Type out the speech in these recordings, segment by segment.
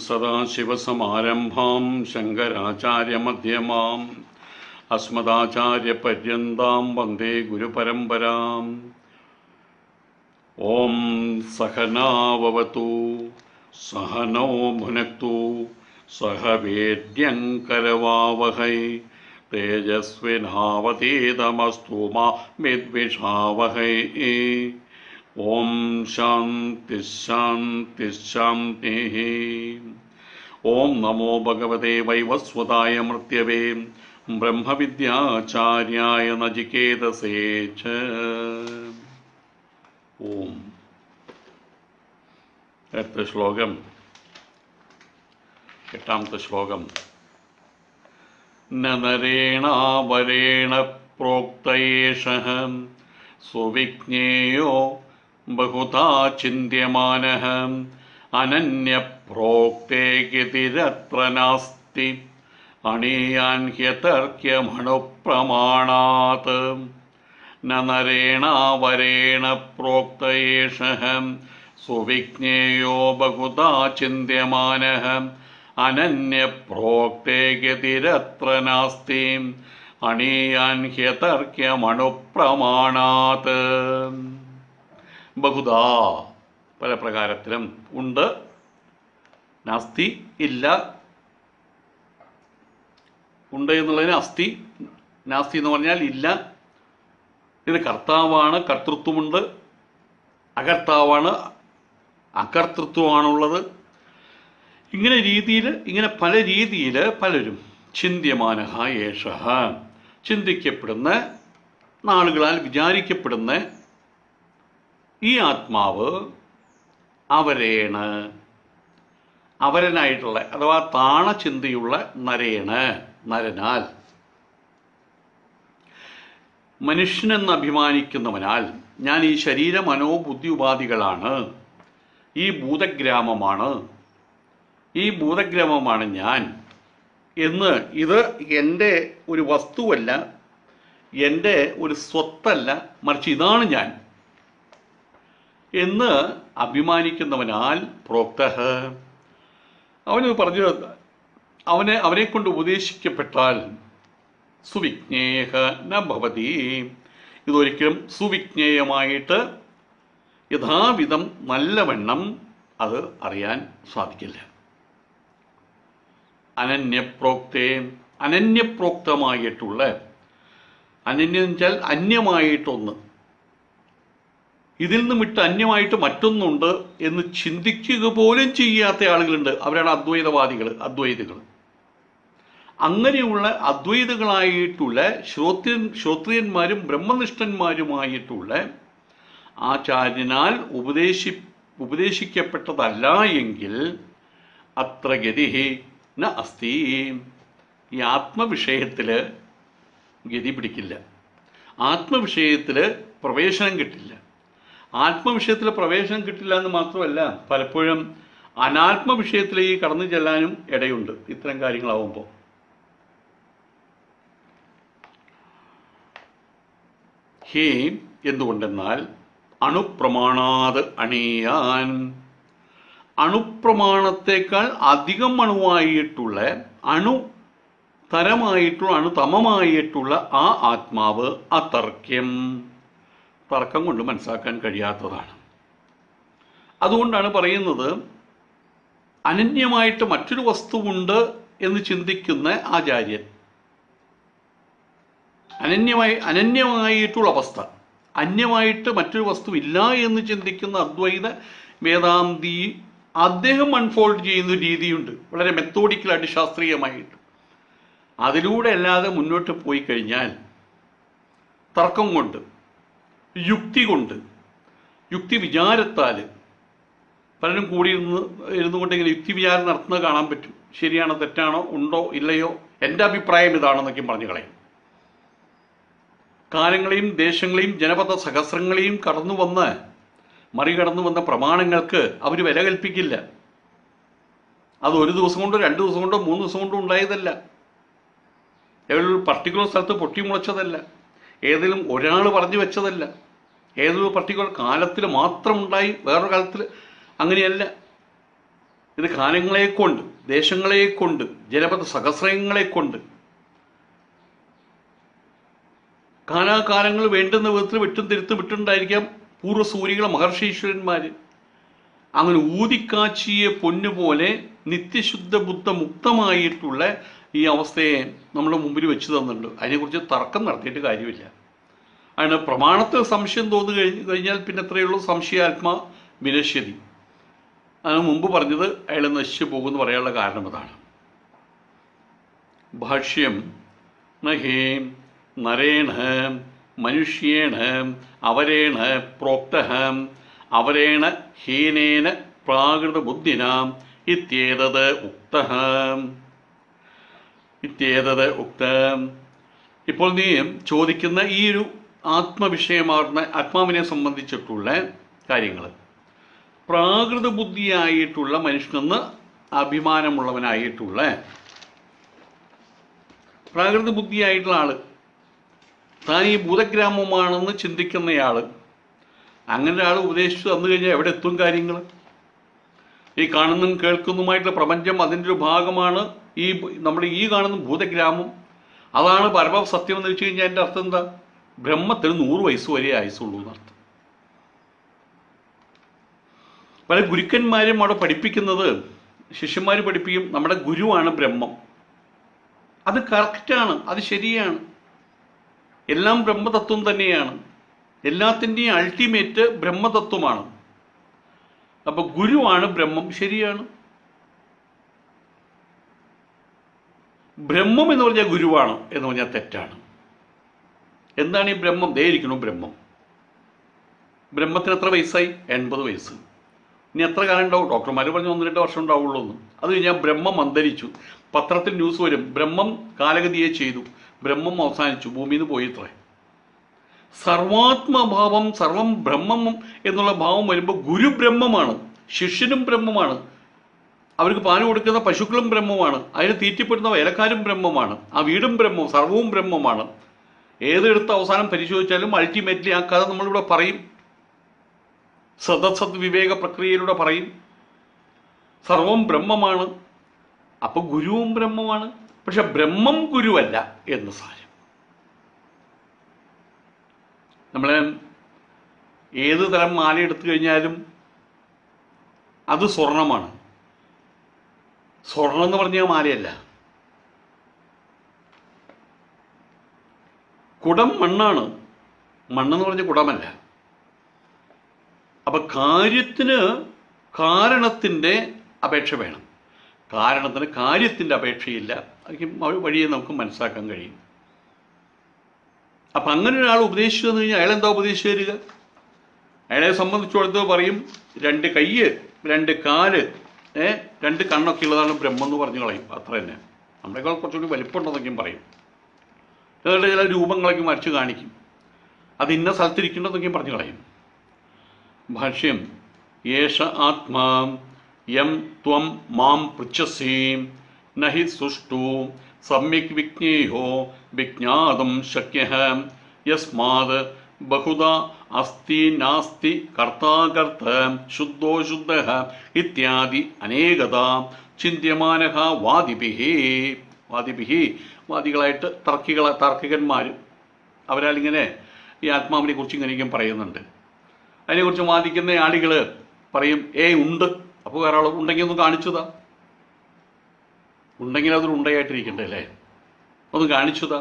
സദാശിവസമാരംഭാം ശങ്കരാചാര്യമധ്യമാം അസ്മദാചാര്യപര്യന്താം വന്ദേ ഗുരുപരമ്പരാം. ഓം സഹനാവവതു സഹനോ ഭുനക്തു സഹ വീര്യങ്കരവാവഹൈ തേജസ്വിനാവതീതമസ്തു മാ വിദ്വിഷാവഹൈ. ഓം ശാന്തി ശാന്തി ശാന്തി. ഓം നമോ ഭഗവതേ വൈവസ്വതായ മൃത്യവേ ബ്രഹ്മവിദ്യാചാര്യായ നചികേതസേ ച. ഓം. അടുത്ത ശ്ലോകം, എട്ടാമത്തെ ശ്ലോകം. നരേണാവരേണ പ്രോക്തയേഷഃ സുവിജ്ഞേയോ ബഹുധാ ചിന്ത്യമാനഃ അനന്യപ്രോക്തേ ഗതിരത്ര നാസ്തി അണീയാൻ ഹ്യതർക്യമണുപ്രമാണാത്. നരേണാവരേണ പ്രോക്തയേഷഃ സുവിജ്ഞേയോ ബഹുധാ ചിന്ത്യമാനഃ അനന്യപ്രോക്തേ ഗതിരത്ര നാസ്തി അണീയാൻ ഹ്യതർക്യമണുപ്രമാണാത്. ബഹുധാ പല പ്രകാരത്തിലും ഉണ്ട്, നാസ്തി ഇല്ല, ഉണ്ട് എന്നുള്ളതിന് അസ്തി, നാസ്തി എന്ന് പറഞ്ഞാൽ ഇല്ല. ഇത് കർത്താവാണ്, കർത്തൃത്വമുണ്ട്, അകർത്താവാണ്, അകർത്തൃത്വമാണുള്ളത്. ഇങ്ങനെ പല രീതിയിൽ പലരും ചിന്ത്യമാനഃ യേഷഃ ചിന്തിക്കപ്പെടുന്ന, നാളുകളാൽ വിചാരിക്കപ്പെടുന്ന ഈ ആത്മാവ് അവരനായിട്ടുള്ള അഥവാ താണചിന്തയുള്ള നരനാൽ, മനുഷ്യനെന്ന് അഭിമാനിക്കുന്നവനാൽ, ഞാൻ ഈ ശരീര മനോബുദ്ധി ഉപാധികളാണ്, ഈ ഭൂതഗ്രാമമാണ് ഞാൻ എന്ന്, ഇത് എൻ്റെ ഒരു വസ്തുവല്ല, എൻ്റെ ഒരു സ്വത്തല്ല, മറിച്ച് ഇതാണ് ഞാൻ എന്ന് അഭിമാനിക്കുന്നവനാൽ പ്രോക്തഃ, അവനെ കൊണ്ട് ഉപദേശിക്കപ്പെട്ടാൽ സുവിജ്ഞേയഃ ന ഭവതി, ഇതൊരിക്കലും സുവിജ്ഞേയമായിട്ട് യഥാവിധം നല്ലവണ്ണം അത് അറിയാൻ സാധിക്കില്ല. അനന്യപ്രോക്തമായിട്ടുള്ള, അനന്യം വെച്ചാൽ അന്യമായിട്ടൊന്ന്, ഇതിൽ നിന്ന് വിട്ട് അന്യമായിട്ട് മറ്റൊന്നുണ്ട് എന്ന് ചിന്തിക്കുക പോലും ചെയ്യാത്ത ആളുകളുണ്ട്. അവരാണ് അദ്വൈതികൾ. അങ്ങനെയുള്ള അദ്വൈതികളായിട്ടുള്ള ശ്രോത്രിയന്മാരും ബ്രഹ്മനിഷ്ഠന്മാരുമായിട്ടുള്ള ആചാര്യനാൽ ഉപദേശിക്കപ്പെട്ടതല്ല എങ്കിൽ അത്ര ഗതി ന അസ്തി, ഈ ആത്മവിഷയത്തിൽ ഗതി പിടിക്കില്ല, ആത്മവിഷയത്തിൽ പ്രവേശനം കിട്ടില്ല. ആത്മവിഷയത്തിൽ പ്രവേശനം കിട്ടില്ല എന്ന് മാത്രമല്ല, പലപ്പോഴും അനാത്മവിഷയത്തിലേക്ക് കടന്നു ചെല്ലാനും ഇടയുണ്ട് ഇത്തരം കാര്യങ്ങളാവുമ്പോൾ. ഹേ, എന്തുകൊണ്ടെന്നാൽ അണുപ്രമാണാത് അണീയാൻ, അണുപ്രമാണത്തേക്കാൾ അധികം അണുതമമായിട്ടുള്ള ആ ആത്മാവ് അതർക്യം, തർക്കം കൊണ്ട് മനസ്സിലാക്കാൻ കഴിയാത്തതാണ്. അതുകൊണ്ടാണ് പറയുന്നത്, അനന്യമായിട്ട് മറ്റൊരു വസ്തുവുണ്ട് എന്ന് ചിന്തിക്കുന്ന ആചാര്യൻ, അനന്യമായിട്ടുള്ള അവസ്ഥ, അന്യമായിട്ട് മറ്റൊരു വസ്തു ഇല്ല എന്ന് ചിന്തിക്കുന്ന അദ്വൈത വേദാന്തി, അദ്ദേഹം അൺഫോൾഡ് ചെയ്യുന്ന രീതിയുണ്ട്, വളരെ മെത്തോഡിക്കലായിട്ട്, ശാസ്ത്രീയമായിട്ട്. അതിലൂടെ അല്ലാതെ മുന്നോട്ട് പോയി കഴിഞ്ഞാൽ തർക്കം കൊണ്ട്, യുക്തി വിചാരത്താൽ, പലരും ഇരുന്നു കൊണ്ടിങ്ങനെ യുക്തി വിചാരം നടത്തുന്നത് കാണാൻ പറ്റും. ശരിയാണോ തെറ്റാണോ, ഉണ്ടോ ഇല്ലയോ, എൻ്റെ അഭിപ്രായം ഇതാണെന്നൊക്കെ പറഞ്ഞു കളയും. കാലങ്ങളെയും ദേശങ്ങളെയും ജനപദ സഹസ്രങ്ങളെയും മറികടന്നു വന്ന പ്രമാണങ്ങൾക്ക് അവർ വില കൽപ്പിക്കില്ല. അത് ഒരു ദിവസം കൊണ്ടോ 2 ദിവസം കൊണ്ടോ 3 ദിവസം കൊണ്ടോ ഉണ്ടായതല്ല, ഏതൊരു പർട്ടിക്കുലർ സ്ഥലത്ത് പൊട്ടിമുളച്ചതല്ല, ഏതെങ്കിലും ഒരാൾ പറഞ്ഞു വെച്ചതല്ല, ഏതൊരു പർട്ടിക്കുലർ കാലത്തിൽ മാത്രം ഉണ്ടായി വേറൊരു കാലത്തിൽ അങ്ങനെയല്ല. ഇത് കാലങ്ങളെ കൊണ്ട്, ദേശങ്ങളെ കൊണ്ട്, ജനപദ സഹസ്രങ്ങളെ കൊണ്ട് കാലാകാലങ്ങൾ വേണ്ടുന്ന വിധത്തിൽ വിട്ടും തിരുത്തും വിട്ടുണ്ടായിരിക്കാം പൂർവ്വസൂരികളെ മഹർഷീശ്വരന്മാർ. അങ്ങനെ ഊതിക്കാച്ചിയെ പൊന്നുപോലെ നിത്യശുദ്ധ ബുദ്ധ മുക്തമായിട്ടുള്ള ഈ അവസ്ഥയെ നമ്മുടെ മുമ്പിൽ വെച്ച് തന്നിട്ടുണ്ട്. അതിനെക്കുറിച്ച് തർക്കം നടത്തിയിട്ട് കാര്യമില്ല. അതിന് പ്രമാണത്തിൽ സംശയം തോന്നി കഴിഞ്ഞാൽ പിന്നെ എത്രയുള്ളൂ, സംശയാത്മാ വിനശ്യതി. അതിന് മുമ്പ് പറഞ്ഞത് അയാൾ നശിച്ചു പോകുമെന്ന് പറയാനുള്ള കാരണം അതാണ്. ഭാഷ്യം നഹേ നരേണ മനുഷ്യേണ അവരേണ പ്രോക്ത അവരേണ ഹീനേന പ്രാകൃത ബുദ്ധിന ഇത്യേതത് ഉക്ത. ഇപ്പോൾ നീ ചോദിക്കുന്ന ഈ ഒരു ആത്മവിഷയമാർന്ന ആത്മാവിനെ സംബന്ധിച്ചിട്ടുള്ള കാര്യങ്ങൾ, പ്രാകൃത ബുദ്ധിയായിട്ടുള്ള മനുഷ്യനെന്ന് അഭിമാനമുള്ളവനായിട്ടുള്ള പ്രാകൃത ബുദ്ധിയായിട്ടുള്ള ആള്, താൻ ഈ ഭൂതഗ്രാമമാണെന്ന് ചിന്തിക്കുന്നയാൾ, അങ്ങനെ ഒരാൾ ഉപദേശിച്ചു തന്നു കഴിഞ്ഞാൽ എവിടെ എത്തും കാര്യങ്ങൾ? ഈ കാണുന്നതും കേൾക്കുന്നതുമായിട്ടുള്ള പ്രപഞ്ചം അതിൻ്റെ ഒരു ഭാഗമാണ് ഈ നമ്മുടെ ഈ കാണുന്ന ഭൂതഗ്രാമം. അതാണ് പരമ സത്യം എന്ന് വെച്ച് കഴിഞ്ഞാൽ എൻ്റെ അർത്ഥം എന്താ? ബ്രഹ്മത്തിന് 100 വയസ്സ് വരെ ആയുസുള്ളൂ എന്നർത്ഥം. പല ഗുരുക്കന്മാരും അവിടെ പഠിപ്പിക്കുന്നത്, ശിഷ്യന്മാർ പഠിപ്പിക്കും നമ്മുടെ ഗുരുവാണ് ബ്രഹ്മം. അത് കറക്റ്റാണ്, അത് ശരിയാണ്. എല്ലാം ബ്രഹ്മതത്വം തന്നെയാണ്. എല്ലാത്തിൻ്റെയും അൾട്ടിമേറ്റ് ബ്രഹ്മതത്വമാണ്. അപ്പൊ ഗുരുവാണ് ബ്രഹ്മം, ശരിയാണ്. ബ്രഹ്മം എന്ന് പറഞ്ഞാൽ ഗുരുവാണ് എന്ന് പറഞ്ഞാൽ തെറ്റാണ്. എന്താണ് ഈ ബ്രഹ്മം? ദേയിരിക്കണു ബ്രഹ്മം. ബ്രഹ്മത്തിന് എത്ര വയസ്സായി? 80 വയസ്സ്. ഇനി എത്ര കാലം ഉണ്ടാവും? ഡോക്ടർമാർ പറഞ്ഞ് 1-2 വർഷം ഉണ്ടാവുള്ളൂ എന്ന്. അത് കഴിഞ്ഞാൽ ബ്രഹ്മം അന്തരിച്ചു. പത്രത്തിൽ ന്യൂസ് വരും, ബ്രഹ്മം കാലഗതിയെ ചെയ്തു, ബ്രഹ്മം അവസാനിച്ചു, ഭൂമിയിൽ നിന്ന് പോയിത്രേ. സർവാത്മഭാവം, സർവം ബ്രഹ്മം എന്നുള്ള ഭാവം വരുമ്പോൾ ഗുരു ബ്രഹ്മമാണ്, ശിഷ്യനും ബ്രഹ്മമാണ്, അവർക്ക് പാല് കൊടുക്കുന്ന പശുക്കളും ബ്രഹ്മമാണ്, അതിന് തീറ്റിപ്പെടുന്ന വേലക്കാരും ബ്രഹ്മമാണ്, ആ വീടും ബ്രഹ്മം, സർവവും ബ്രഹ്മമാണ്. ഏതെടുത്ത് അവസാനം പരിശോധിച്ചാലും അൾട്ടിമേറ്റ്ലി ആ കഥ നമ്മളിവിടെ പറയും, സദസദ് വിവേക പ്രക്രിയയിലൂടെ പറയും. സർവം ബ്രഹ്മമാണ്. അപ്പൊ ഗുരുവും ബ്രഹ്മമാണ്. പക്ഷെ ബ്രഹ്മം ഗുരുവല്ല എന്ന് സാരം. നമ്മളെ ഏത് തരം മാല എടുത്തു കഴിഞ്ഞാലും അത് സ്വർണമാണ്. സ്വർണം എന്ന് പറഞ്ഞാൽ മാലയല്ല. കുടം മണ്ണാണ്, മണ്ണെന്ന് പറഞ്ഞ കുടമല്ല. അപ്പൊ കാര്യത്തിന് കാരണത്തിൻ്റെ അപേക്ഷ വേണം, കാരണത്തിന് കാര്യത്തിൻ്റെ അപേക്ഷയില്ല. വഴിയെ നമുക്ക് മനസ്സിലാക്കാൻ കഴിയും. അപ്പം അങ്ങനെ ഒരാൾ ഉപദേശിച്ചു തന്നു കഴിഞ്ഞാൽ അയാൾ എന്താ ഉപദേശിച്ചു തരിക? അയാളെ സംബന്ധിച്ചിടത്തോളം പറയും 2 കൈ 2 കാല് 2 കണ്ണൊക്കെ ഉള്ളതാണ് ബ്രഹ്മം എന്ന് പറഞ്ഞു കളയും. അത്ര തന്നെ. നമ്മളെക്കാൾ കുറച്ചുകൂടി വലിപ്പമുണ്ടെന്നൊക്കെയും പറയും. എന്നിട്ട് ചില രൂപങ്ങളൊക്കെ വരച്ച് കാണിക്കും, അത് ഇന്ന സ്ഥലത്തിരിക്കേണ്ടതെന്നൊക്കെയും പറഞ്ഞു കളയും. ഭാഷ്യം യേശ ആത്മാ യം ത്വം മാം പൃച്ഛസി നഹി സുഷ്ടു സമ്യക് വിജ്ഞേയോ വിജ്ഞാതും ശക്യഃ യസ്മാത് ബഹുധാ അസ്തി നാസ്തി കർത്താകർത്ത ശുദ്ധോ ശുദ്ധഃ ഇത്യാദി അനേകതാ ചിന്ത്യമാനഃ വാദിഭിः വാദികളായിട്ട് താർക്കികന്മാർ അവരാലിങ്ങനെ ഈ ആത്മാവിനെ കുറിച്ച് ഇങ്ങനെയൊക്കെ പറയുന്നുണ്ട്. അതിനെക്കുറിച്ച് വാദിക്കുന്ന ആളുകൾ പറയും ഉണ്ട്. അപ്പോൾ വേറെ ആൾ ഉണ്ടെങ്കിൽ ഒന്ന് കാണിച്ചുതാ, ഉണ്ടെങ്കിൽ അതൊരു ഉണ്ടയായിട്ടിരിക്കണ്ടേ അല്ലേ, ഒന്ന് കാണിച്ചുതാ.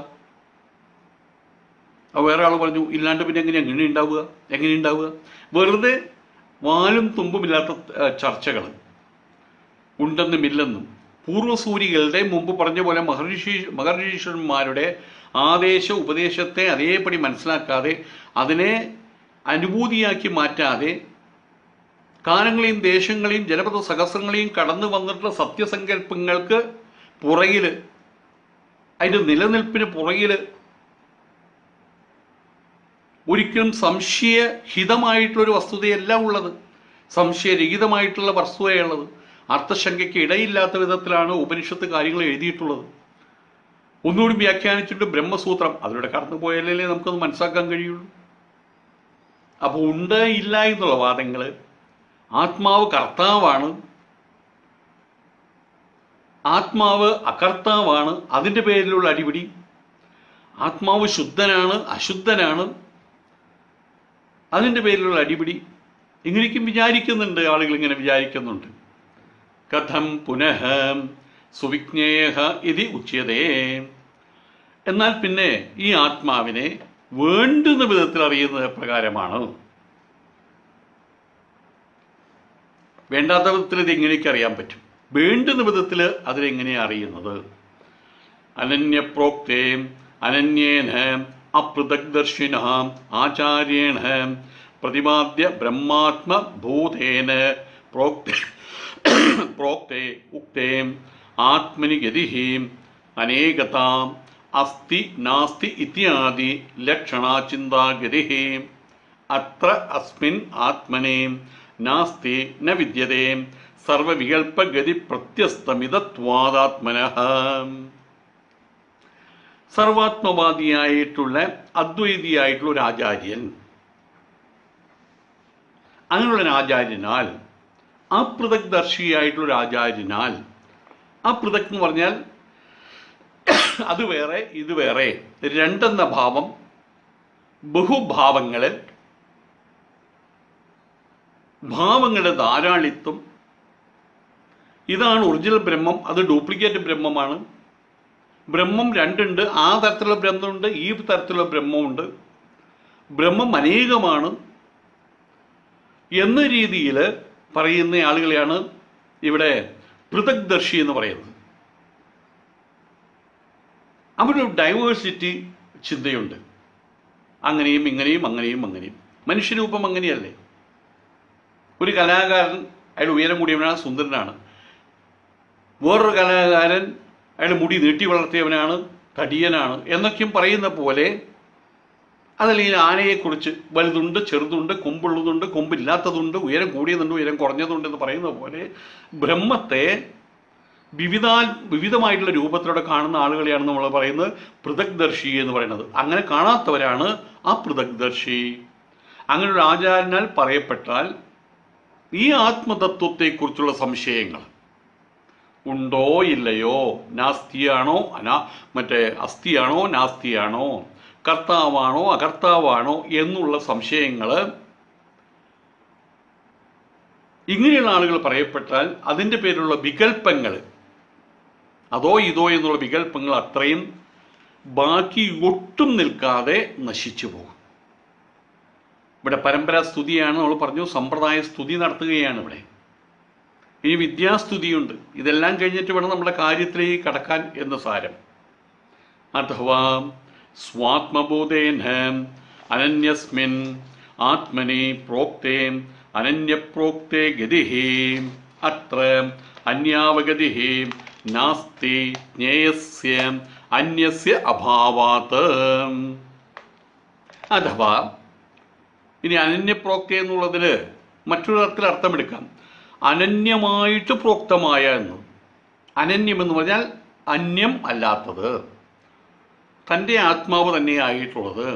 അപ്പോൾ വേറെ ആൾ പറഞ്ഞു ഇല്ലാണ്ട് പിന്നെ എങ്ങനെ ഉണ്ടാവുക? വെറുതെ വാലും തുമ്പുമില്ലാത്ത ചർച്ചകൾ, ഉണ്ടെന്നും ഇല്ലെന്നും. പൂർവ്വസൂരികളുടെ മുമ്പ് പറഞ്ഞ പോലെ മഹർഷീശ്വരന്മാരുടെ ആദേശ ഉപദേശത്തെ അതേപടി മനസ്സിലാക്കാതെ അതിനെ അനുഭൂതിയാക്കി മാറ്റാതെ കാലങ്ങളെയും ദേശങ്ങളെയും ജനപദ സഹസ്രങ്ങളെയും കടന്നു വന്നിട്ടുള്ള സത്യസങ്കല്പങ്ങൾക്ക് പുറകിൽ, അതിൻ്റെ നിലനിൽപ്പിന് പുറകിൽ ഒരിക്കലും സംശയഹിതമായിട്ടുള്ളൊരു വസ്തുതയല്ല ഉള്ളത്, സംശയരഹിതമായിട്ടുള്ള വസ്തുതയുള്ളത്. അർത്ഥശങ്കയ്ക്ക് ഇടയില്ലാത്ത വിധത്തിലാണ് ഉപനിഷത്ത് കാര്യങ്ങൾ എഴുതിയിട്ടുള്ളത്. ഒന്നുകൂടി വ്യാഖ്യാനിച്ചിട്ട് ബ്രഹ്മസൂത്രം അതിലൂടെ കടന്നു പോയാലേ നമുക്കത് മനസ്സിലാക്കാൻ കഴിയുള്ളൂ. അപ്പോൾ ഉണ്ട് ഇല്ല എന്നുള്ള വാദങ്ങൾ, ആത്മാവ് കർത്താവാണ്, ആത്മാവ് അകർത്താവാണ്, അതിൻ്റെ പേരിലുള്ള അടിപിടി. ആത്മാവ് ശുദ്ധനാണ്, അശുദ്ധനാണ്, അതിൻ്റെ പേരിലുള്ള അടിപിടി. ഇങ്ങനെയൊക്കെ വിചാരിക്കുന്നുണ്ട് ആളുകൾ, ഇങ്ങനെ വിചാരിക്കുന്നുണ്ട്. കഥം പുനഃ സുവിജ്ഞേയ ഇതി ഉച്യതേ. എന്നാൽ പിന്നെ ഈ ആത്മാവിനെ വേണ്ടുന്ന വിധത്തിൽ അറിയുന്നത് പ്രകാരമാണ്. വേണ്ടാത്ത വിധത്തിൽ ഇത് എങ്ങനെയൊക്കെ അറിയാൻ പറ്റും? വേണ്ടുന്ന വിധത്തിൽ അതിലെങ്ങനെയാണ് അറിയുന്നത്? അനന്യപ്രോക്തേ അനന്യേന അപൃഥഗ്ദർശിന ആചാര്യേണ പ്രതിപാദ്യ ബ്രഹ്മാത്മഭൂതേന പ്രോക്തേ ഉക്തേ ആത്മനി ഗതിഃ അനേകതാ അസ്തി നാസ്തി ഇത്യാദി ലക്ഷണാചിന്താഗതിഃ അത്ര അസ്മിൻ ആത്മനെ നാസ്തി ന വിദ്യതേ സർവവികൽപഗതി പ്രത്യസ്തമിതത്വാദാത്മനഃ. സർവാത്മവാദിയായിട്ടുള്ള അദ്വൈതിയായിട്ടുള്ള ഒരു ആചാര്യൻ, അങ്ങനെയുള്ളൊരു ആചാര്യനാൽ, അപൃഥഗ്ദർശിയായിട്ടുള്ളൊരു ആചാര്യനാൽ, അപൃഥക് എന്ന് പറഞ്ഞാൽ അത് വേറെ ഇത് വേറെ, രണ്ടെന്ന ഭാവം ബഹുഭാവങ്ങളിൽ, ഭാവങ്ങളുടെ ധാരാളിത്വം. ഇതാണ് ഒറിജിനൽ ബ്രഹ്മം, അത് ഡ്യൂപ്ലിക്കേറ്റ് ബ്രഹ്മമാണ്. ബ്രഹ്മം രണ്ടുണ്ട്, ആ തരത്തിലുള്ള ബ്രഹ്മമുണ്ട്, ഈ തരത്തിലുള്ള ബ്രഹ്മമുണ്ട്. ബ്രഹ്മം അനേകമാണ് എന്ന രീതിയിൽ പറയുന്ന ആളുകളെയാണ് ഇവിടെ പൃഥഗ്ദർശി എന്ന് പറയുന്നത്. അവരൊരു ഡൈവേഴ്സിറ്റി ചിന്തയുണ്ട്. അങ്ങനെയും ഇങ്ങനെയും അങ്ങനെയും അങ്ങനെയും. മനുഷ്യരൂപം അങ്ങനെയല്ലേ? ഒരു കലാകാരൻ അയാൾ ഉയരം കൂടിയവനാണ്, സുന്ദരനാണ്. വേറൊരു കലാകാരൻ അയാൾ മുടി നീട്ടി വളർത്തിയവനാണ്, തടിയനാണ് എന്നൊക്കെയും പറയുന്ന പോലെ, അതല്ലെങ്കിൽ ആനയെക്കുറിച്ച് വലുതുണ്ട്, ചെറുതുണ്ട്, കൊമ്പുള്ളതുണ്ട്, കൊമ്പില്ലാത്തതുണ്ട്, ഉയരം കൂടിയതുണ്ട്, ഉയരം കുറഞ്ഞതുണ്ട് എന്ന് പറയുന്ന പോലെ ബ്രഹ്മത്തെ വിവിധമായിട്ടുള്ള രൂപത്തിലൂടെ കാണുന്ന ആളുകളെയാണ് നമ്മൾ പറയുന്നത് പൃഥഗ്ദർശി എന്ന് പറയുന്നത്. അങ്ങനെ കാണാത്തവരാണ് അപൃഥഗ്ദർശി. അങ്ങനെ ഒരു ആചാര്യനാൽ പറയപ്പെട്ടാൽ ഈ ആത്മതത്വത്തെക്കുറിച്ചുള്ള സംശയങ്ങൾ ഉണ്ടോ ഇല്ലയോ, നാസ്തിയാണോ അസ്ഥിയാണോ നാസ്തിയാണോ, കർത്താവാണോ അകർത്താവാണോ എന്നുള്ള സംശയങ്ങൾ ഇങ്ങനെയുള്ള ആളുകൾ പറയപ്പെട്ടാൽ അതിൻ്റെ പേരിലുള്ള വികല്പങ്ങൾ, അതോ ഇതോ എന്നുള്ള വികല്പങ്ങൾ അത്രയും ബാക്കി ഒട്ടും നിൽക്കാതെ നശിച്ചു പോകും. ഇവിടെ പരമ്പരാ സ്തുതിയാണ് നമ്മൾ പറഞ്ഞു, സമ്പ്രദായ സ്തുതി നടത്തുകയാണ് ഇവിടെ. ഇനി വിദ്യാസ്തുതിയുണ്ട്. ഇതെല്ലാം കഴിഞ്ഞിട്ട് വേണം നമ്മുടെ കാര്യത്തിലേക്ക് കടക്കാൻ എന്ന് സാരം. അഥവാ സ്വാത്മബോധേന അനന്യസ്മിൻ ആത്മനി പ്രോക്തേ അനന്യപ്രോക്തേ ഗതിഃ അത്ര അന്യാവഗതിഃ നാസ്തി ജ്ഞേയസ്യ അന്യസ്യ അഭാവാത്. അഥവാ ഇനി അനന്യപ്രോക്ത എന്നുള്ളതിൽ മറ്റൊരു തരത്തിൽ അർത്ഥമെടുക്കാം. അനന്യമായിട്ട് പ്രോക്തമായ എന്ന്. അനന്യം എന്ന് പറഞ്ഞാൽ അന്യം അല്ലാത്തത്, തൻ്റെ ആത്മാവ് തന്നെയായിട്ടുള്ളത്,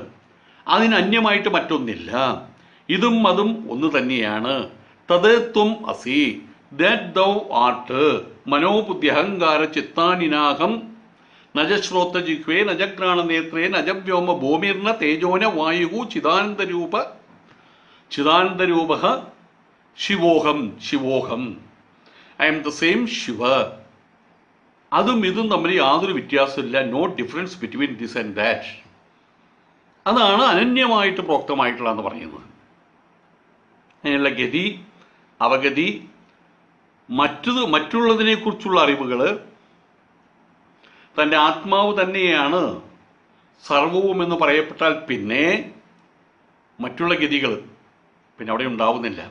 അതിന് അന്യമായിട്ട് മറ്റൊന്നില്ല. ഇതും അതും ഒന്ന് തന്നെയാണ്. തത് ത്വം അസി, ദാറ്റ് ദൗ ആർട്ട്, മനോബുദ്ധി അഹങ്കാര ചിത്താനിനാഹം നജ ശ്രോത്ര ജിഹ്വേ നജഗ്രാണ നേത്രേ നജവ്യോമ ഭൂമിർന തേജോന വായു ചിദാനന്ദരൂപ ശിവോഹം ശിവോഹം. I am the same Shiva. അതും ഇതും തമ്മിൽ യാതൊരു വ്യത്യാസമില്ല. No difference between this and that. അതാണ് അനന്യമായിട്ട് പ്രോക്തമായിട്ടുള്ളതെന്ന് പറയുന്നത്. അതിനുള്ള ഗതി, അവഗതി, മറ്റുള്ളതിനെക്കുറിച്ചുള്ള അറിവുകൾ, തൻ്റെ ആത്മാവ് തന്നെയാണ് സർവവും എന്ന് പറയപ്പെട്ടാൽ പിന്നെ മറ്റുള്ള ഗതികൾ പിന്നെ അവിടെ ഉണ്ടാവുന്നില്ല.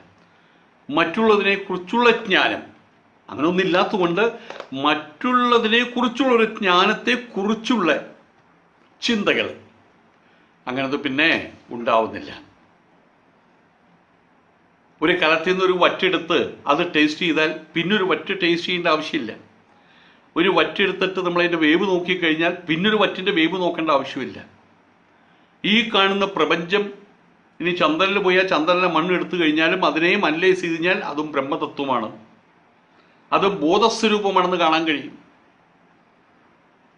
മറ്റുള്ളതിനെക്കുറിച്ചുള്ള ജ്ഞാനം അങ്ങനെ ഒന്നില്ലാത്തതുകൊണ്ട് മറ്റുള്ളതിനെക്കുറിച്ചുള്ളൊരു ജ്ഞാനത്തെക്കുറിച്ചുള്ള ചിന്തകൾ അങ്ങനത് പിന്നെ ഉണ്ടാവുന്നില്ല. ഒരു കലത്തിൽ നിന്നൊരു വറ്റെടുത്ത് അത് ടേസ്റ്റ് ചെയ്താൽ പിന്നൊരു വറ്റ് ടേസ്റ്റ് ചെയ്യേണ്ട ആവശ്യമില്ല. ഒരു വറ്റെടുത്തിട്ട് നമ്മളതിൻ്റെ വേവ് നോക്കിക്കഴിഞ്ഞാൽ പിന്നൊരു വറ്റിൻ്റെ വേവ് നോക്കേണ്ട ആവശ്യമില്ല. ഈ കാണുന്ന പ്രപഞ്ചം ഇനി ചന്ദ്രനിൽ പോയാൽ ചന്ദ്രനിലെ മണ്ണ് എടുത്തു കഴിഞ്ഞാലും അതിനെയും അനലൈസ് ചെയ്ത് കഴിഞ്ഞാൽ അതും ബ്രഹ്മതത്വമാണ്, അത് ബോധസ്വരൂപമാണെന്ന് കാണാൻ കഴിയും.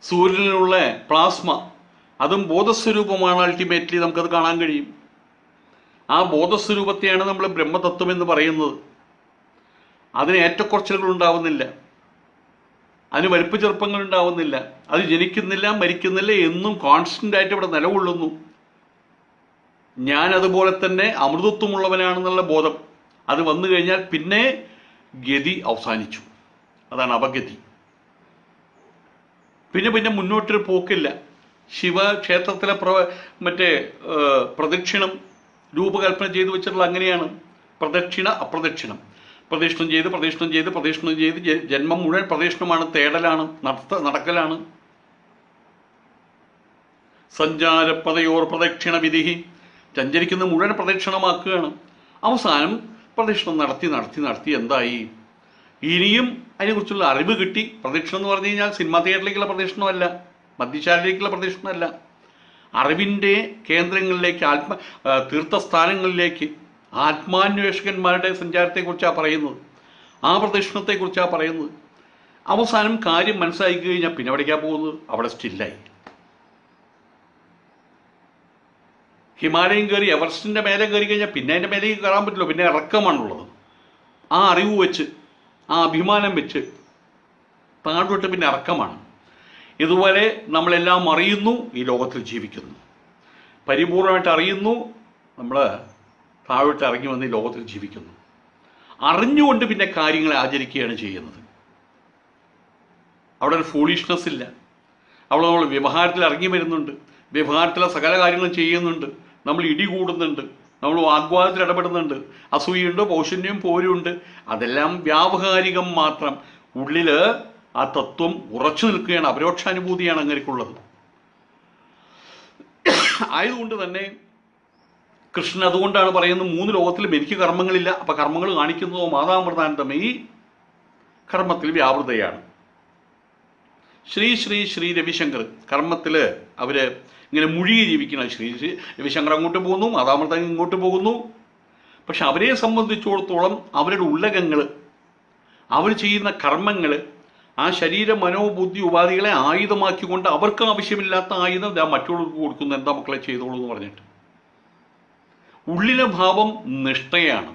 സൂര്യനിലുള്ള പ്ലാസ്മ, അതും ബോധസ്വരൂപമാണ്. അൾട്ടിമേറ്റ്ലി നമുക്കത് കാണാൻ കഴിയും. ആ ബോധസ്വരൂപത്തെയാണ് നമ്മൾ ബ്രഹ്മതത്വം എന്ന് പറയുന്നത്. അതിന് ഏറ്റക്കുറച്ചിലുകൾ ഉണ്ടാവുന്നില്ല, അതിന് വലിപ്പ ചെറുപ്പങ്ങൾ ഉണ്ടാവുന്നില്ല, അത് ജനിക്കുന്നില്ല, മരിക്കുന്നില്ല, എന്നും കോൺസ്റ്റന്റ് ആയിട്ട് ഇവിടെ നിലകൊള്ളുന്നു. ഞാൻ അതുപോലെ തന്നെ അമൃതത്വമുള്ളവനാണെന്നുള്ള ബോധം അത് വന്നു കഴിഞ്ഞാൽ പിന്നെ ഗതി അവസാനിച്ചു. അതാണ് അപഗതി. പിന്നെ മുന്നോട്ടൊരു പോക്കില്ല. ശിവക്ഷേത്രത്തിലെ മറ്റേ പ്രദക്ഷിണം രൂപകൽപ്പന ചെയ്തു വെച്ചിട്ടുള്ള അങ്ങനെയാണ്. പ്രദക്ഷിണ അപ്രദക്ഷിണം, പ്രദക്ഷിണം ചെയ്ത് ജന്മം മുഴുവൻ പ്രദക്ഷിണമാണ്, തേടലാണ്, നടക്കലാണ്. സഞ്ചാരപദയോർ പ്രദക്ഷിണ വിധി, സഞ്ചരിക്കുന്ന മുഴുവൻ പ്രദക്ഷിണമാക്കുകയാണ്. അവസാനം പ്രദക്ഷിണം നടത്തി എന്തായി? ഇനിയും അതിനെക്കുറിച്ചുള്ള അറിവ് കിട്ടി. പ്രദക്ഷിണം എന്ന് പറഞ്ഞു കഴിഞ്ഞാൽ സിനിമാ തിയേറ്ററിലേക്കുള്ള പ്രദക്ഷിണമല്ല, മദ്യശാലയിലേക്കുള്ള പ്രദക്ഷിണമല്ല, അറിവിൻ്റെ കേന്ദ്രങ്ങളിലേക്ക്, തീർത്ഥസ്ഥാനങ്ങളിലേക്ക് ആത്മാന്വേഷകന്മാരുടെ സഞ്ചാരത്തെക്കുറിച്ചാണ് പറയുന്നത്. ആ പ്രദക്ഷിണത്തെക്കുറിച്ചാണ് പറയുന്നത്. അവസാനം കാര്യം മനസ്സിലാക്കി കഴിഞ്ഞാൽ പിന്നെ എവിടേക്കാണ് പോകുന്നത്? അവിടെ സ്റ്റില്ലായി. ഹിമാലയം കയറി എവറസ്റ്റിൻ്റെ മേലെ കയറി കഴിഞ്ഞാൽ പിന്നെ അതിൻ്റെ മേലേക്ക് കയറാൻ പറ്റില്ല, പിന്നെ ഇറക്കമാണുള്ളത്. ആ അറിവ് വെച്ച്, ആ അഭിമാനം വെച്ച് താഴോട്ട് പിന്നെ ഇറക്കമാണ്. ഇതുപോലെ നമ്മളെല്ലാം അറിയുന്നു, ഈ ലോകത്തിൽ ജീവിക്കുന്നു, പരിപൂർണമായിട്ട് അറിയുന്നു, നമ്മൾ താഴോട്ട് ഇറങ്ങി വന്ന് ഈ ലോകത്തിൽ ജീവിക്കുന്നു. അറിഞ്ഞുകൊണ്ട് പിന്നെ കാര്യങ്ങളെ ആചരിക്കുകയാണ് ചെയ്യുന്നത്. അവിടെ ഒരു ഫൂളിഷ്നെസ് ഇല്ല. അവിടെ നമ്മൾ വ്യവഹാരത്തിൽ ഇറങ്ങി വരുന്നുണ്ട്, വ്യവഹാരത്തിലെ സകല കാര്യങ്ങളും ചെയ്യുന്നുണ്ട്, നമ്മൾ ഇടികൂടുന്നുണ്ട്, നമ്മൾ വാഗ്വാദത്തിൽ ഇടപെടുന്നുണ്ട്, അസൂയുണ്ട്, പൗഷന്യം, പോരുണ്ട്. അതെല്ലാം വ്യാവഹാരികം മാത്രം. ഉള്ളിൽ ആ തത്വം ഉറച്ചു നിൽക്കുകയാണ്. അപരോക്ഷാനുഭൂതിയാണ് അങ്ങനെക്കുള്ളത്. ആയതുകൊണ്ട് തന്നെ കൃഷ്ണൻ അതുകൊണ്ടാണ് പറയുന്നത് 3 ലോകത്തിലും എനിക്ക് കർമ്മങ്ങളില്ല. അപ്പം കർമ്മങ്ങൾ കാണിക്കുന്നതോ മാതാമൃതാനന്ദമേ ഈ കർമ്മത്തിൽ വ്യാപൃതയാണ്. ശ്രീ രവിശങ്കർ കർമ്മത്തിൽ അവർ ഇങ്ങനെ മുഴുകി ജീവിക്കണം. ശ്രീ രവിശങ്കർ അങ്ങോട്ട് പോകുന്നു, മാതാമൃതൻ ഇങ്ങോട്ട് പോകുന്നു. പക്ഷെ അവരെ സംബന്ധിച്ചിടത്തോളം അവരുടെ ഉള്ളകങ്ങൾ, അവർ ചെയ്യുന്ന കർമ്മങ്ങൾ, ആ ശരീര മനോബുദ്ധി ഉപാധികളെ ആയുധമാക്കിക്കൊണ്ട് അവർക്ക് ആവശ്യമില്ലാത്ത ആയുധം മറ്റുള്ളവർക്ക് കൊടുക്കുന്നു. എന്താ മക്കളെ ചെയ്തോളൂ എന്ന് പറഞ്ഞിട്ട്. ഉള്ളിലെ ഭാവം നിഷ്ഠയാണ്.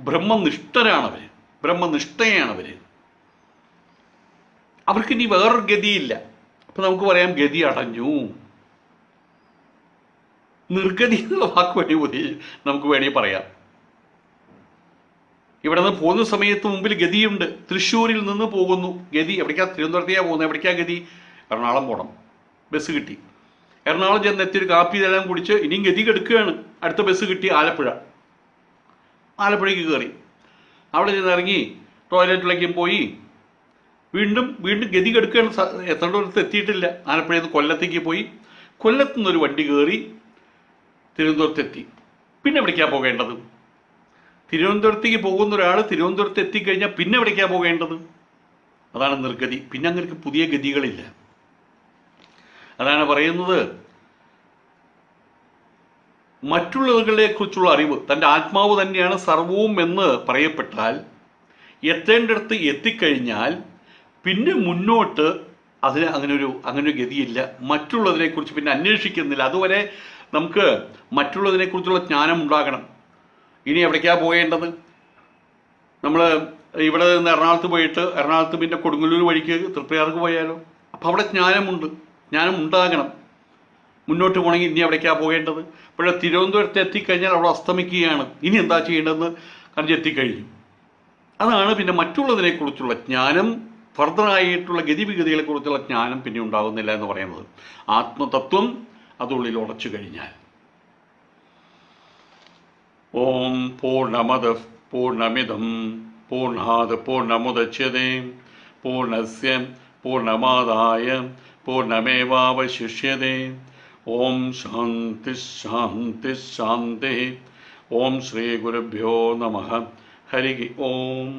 ബ്രഹ്മനിഷ്ഠരാണവർ. അവർക്കിനി വേറൊരു ഗതിയില്ല. അപ്പം നമുക്ക് പറയാം ഗതി അടഞ്ഞു. നിർഗതി എന്നുള്ള വാക്ക് നമുക്ക് വേണമെങ്കിൽ പറയാം. ഇവിടെ നിന്ന് പോകുന്ന സമയത്ത് മുമ്പിൽ ഗതിയുണ്ട്. തൃശ്ശൂരിൽ നിന്ന് പോകുന്നു, ഗതി എവിടേക്കാണ്? തിരുവനന്തപുരത്തേക്കാണ് പോകുന്നത്. എവിടേക്കാണ് ഗതി? എറണാകുളം പോകണം. ബസ് കിട്ടി. എറണാകുളം ചെന്നെത്തി ഒരു കാപ്പി ഇതെല്ലാം കുടിച്ച് ഇനിയും ഗതി കെടുക്കുകയാണ്. അടുത്ത ബസ് കിട്ടി ആലപ്പുഴയ്ക്ക് കയറി. അവിടെ ചെന്നിറങ്ങി ടോയ്ലറ്റിലേക്കും പോയി വീണ്ടും ഗതി കെടുക്കുകയാണ്. എത്തേണ്ടടുത്ത് എത്തിയിട്ടില്ല. ആലപ്പുഴയിൽ നിന്ന് കൊല്ലത്തേക്ക് പോയി, കൊല്ലത്തു നിന്നൊരു വണ്ടി കയറി തിരുവനന്തപുരത്തെത്തി. പിന്നെ എവിടേക്കാണ് പോകേണ്ടത്? തിരുവനന്തപുരത്തേക്ക് പോകുന്ന ഒരാൾ തിരുവനന്തപുരത്ത് എത്തിക്കഴിഞ്ഞാൽ പിന്നെ എവിടേക്കാണ് പോകേണ്ടത്? അതാണ് നിർഗതി. പിന്നെ അങ്ങനെ പുതിയ ഗതികളില്ല. അതാണ് പറയുന്നത്, മറ്റുള്ളവരെ കുറിച്ചുള്ള അറിവ്, തൻ്റെ ആത്മാവ് തന്നെയാണ് സർവവും എന്ന് പറയപ്പെട്ടാൽ, എത്തേണ്ടടുത്ത് എത്തിക്കഴിഞ്ഞാൽ പിന്നെ മുന്നോട്ട് അതിന് അങ്ങനെ ഒരു ഗതിയില്ല. മറ്റുള്ളതിനെക്കുറിച്ച് പിന്നെ അന്വേഷിക്കുന്നില്ല. അതുവരെ നമുക്ക് മറ്റുള്ളതിനെക്കുറിച്ചുള്ള ജ്ഞാനം ഉണ്ടാകണം. ഇനി എവിടേക്കാണ് പോകേണ്ടത്? നമ്മൾ ഇവിടെ നിന്ന് എറണാകുളത്ത് പോയിട്ട് എറണാകുളത്ത് പിന്നെ കൊടുങ്ങല്ലൂർ വഴിക്ക് തൃപ്രയാർക്ക് പോയാലോ? അപ്പം അവിടെ ജ്ഞാനം ഉണ്ടാകണം. മുന്നോട്ട് പോകണമെങ്കിൽ ഇനി എവിടേക്കാണ് പോകേണ്ടത്? ഇപ്പോൾ തിരുവനന്തപുരത്ത് എത്തിക്കഴിഞ്ഞാൽ അവിടെ അസ്തമിക്കുകയാണ്. ഇനി എന്താ ചെയ്യേണ്ടതെന്ന് കണ്ട് എത്തിക്കഴിഞ്ഞു. അതാണ് പിന്നെ മറ്റുള്ളതിനെക്കുറിച്ചുള്ള ജ്ഞാനം, ഫർദറായിട്ടുള്ള ഗതിവിഗതികളെക്കുറിച്ചുള്ള ജ്ഞാനം പിന്നെ ഉണ്ടാകുന്നില്ല എന്ന് പറയുന്നത്. ആത്മതത്വം അതുള്ളിൽ ഉറച്ചു കഴിഞ്ഞാൽ. ഓം പൂർണ്ണമദഃ പൂർണ്ണമിദം പൂർണ്ണാത് പൂർണ്ണമുദച്യതേ പൂർണ്ണസ്യ പൂർണ്ണമാദായ പൂർണ്ണമേവാവശിഷ്യതേ. ഓം ശാന്തി. ഓം ശ്രീ ഗുരുഭ്യോ നമഃ. ഹരി ഓം.